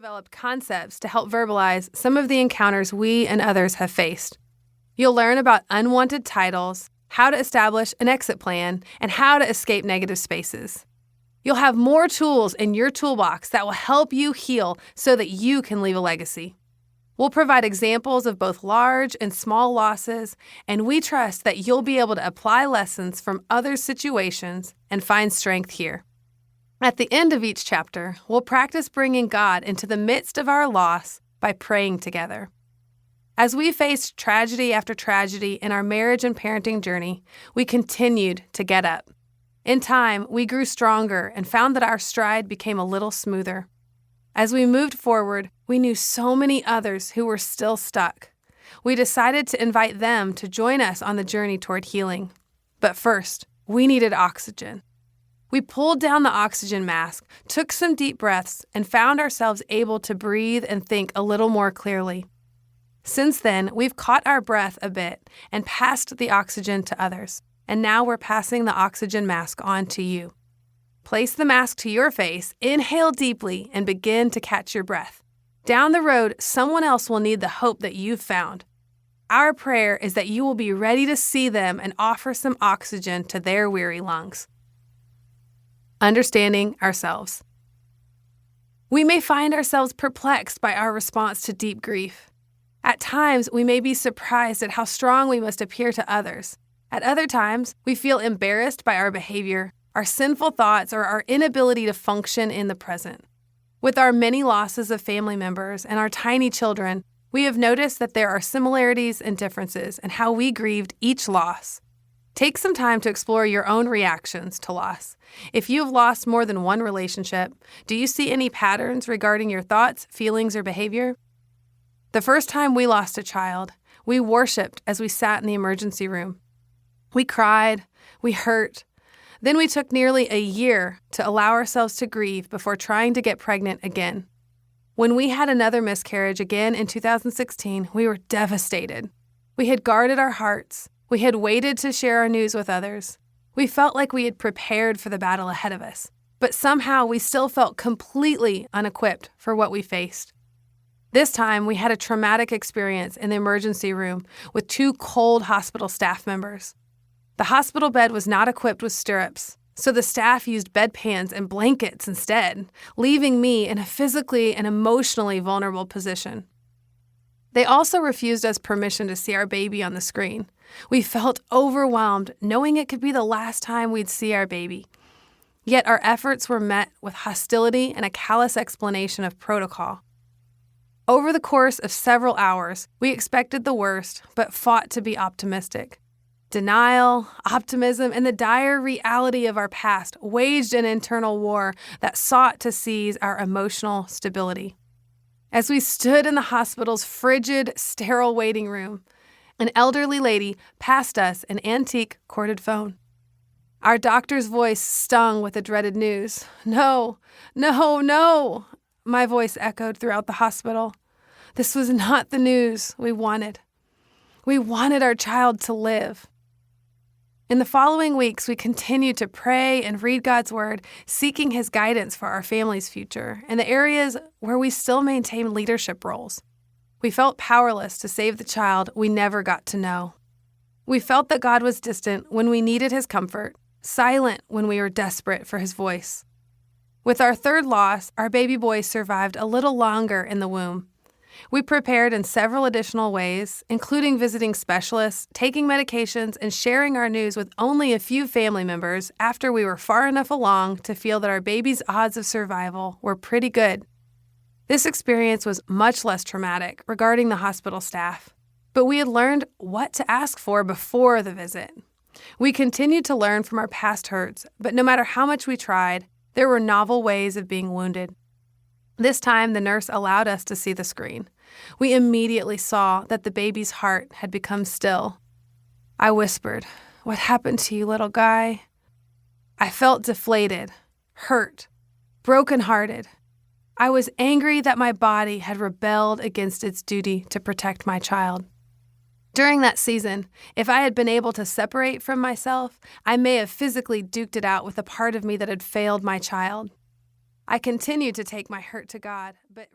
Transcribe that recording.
developed concepts to help verbalize some of the encounters we and others have faced. You'll learn about unwanted titles, how to establish an exit plan, and how to escape negative spaces. You'll have more tools in your toolbox that will help you heal so that you can leave a legacy. We'll provide examples of both large and small losses, and we trust that you'll be able to apply lessons from other situations and find strength here. At the end of each chapter, we'll practice bringing God into the midst of our loss by praying together. As we faced tragedy after tragedy in our marriage and parenting journey, we continued to get up. In time, we grew stronger and found that our stride became a little smoother. As we moved forward, we knew so many others who were still stuck. We decided to invite them to join us on the journey toward healing. But first, we needed oxygen. We pulled down the oxygen mask, took some deep breaths, and found ourselves able to breathe and think a little more clearly. Since then, we've caught our breath a bit and passed the oxygen to others, and now we're passing the oxygen mask on to you. Place the mask to your face, inhale deeply, and begin to catch your breath. Down the road, someone else will need the hope that you've found. Our prayer is that you will be ready to see them and offer some oxygen to their weary lungs. Understanding ourselves. We may find ourselves perplexed by our response to deep grief. At times, we may be surprised at how strong we must appear to others. At other times, we feel embarrassed by our behavior, our sinful thoughts, or our inability to function in the present. With our many losses of family members and our tiny children, we have noticed that there are similarities and differences in how we grieved each loss. Take some time to explore your own reactions to loss. If you've lost more than one relationship, do you see any patterns regarding your thoughts, feelings, or behavior? The first time we lost a child, we worshiped as we sat in the emergency room. We cried, we hurt. Then we took nearly a year to allow ourselves to grieve before trying to get pregnant again. When we had another miscarriage again in 2016, we were devastated. We had guarded our hearts. We had waited to share our news with others. We felt like we had prepared for the battle ahead of us, but somehow we still felt completely unequipped for what we faced. This time, we had a traumatic experience in the emergency room with 2 cold hospital staff members. The hospital bed was not equipped with stirrups, so the staff used bedpans and blankets instead, leaving me in a physically and emotionally vulnerable position. They also refused us permission to see our baby on the screen. We felt overwhelmed, knowing it could be the last time we'd see our baby. Yet our efforts were met with hostility and a callous explanation of protocol. Over the course of several hours, we expected the worst, but fought to be optimistic. Denial, optimism, and the dire reality of our past waged an internal war that sought to seize our emotional stability. As we stood in the hospital's frigid, sterile waiting room, an elderly lady passed us an antique corded phone. Our doctor's voice stung with the dreaded news. "No, no, no," my voice echoed throughout the hospital. This was not the news we wanted. We wanted our child to live. In the following weeks, we continued to pray and read God's Word, seeking His guidance for our family's future in the areas where we still maintain leadership roles. We felt powerless to save the child we never got to know. We felt that God was distant when we needed His comfort, silent when we were desperate for His voice. With our third loss, our baby boy survived a little longer in the womb. We prepared in several additional ways, including visiting specialists, taking medications, and sharing our news with only a few family members after we were far enough along to feel that our baby's odds of survival were pretty good. This experience was much less traumatic regarding the hospital staff, but we had learned what to ask for before the visit. We continued to learn from our past hurts, but no matter how much we tried, there were novel ways of being wounded. This time, the nurse allowed us to see the screen. We immediately saw that the baby's heart had become still. I whispered, "What happened to you, little guy?" I felt deflated, hurt, brokenhearted. I was angry that my body had rebelled against its duty to protect my child. During that season, if I had been able to separate from myself, I may have physically duked it out with a part of me that had failed my child. I continued to take my hurt to God, but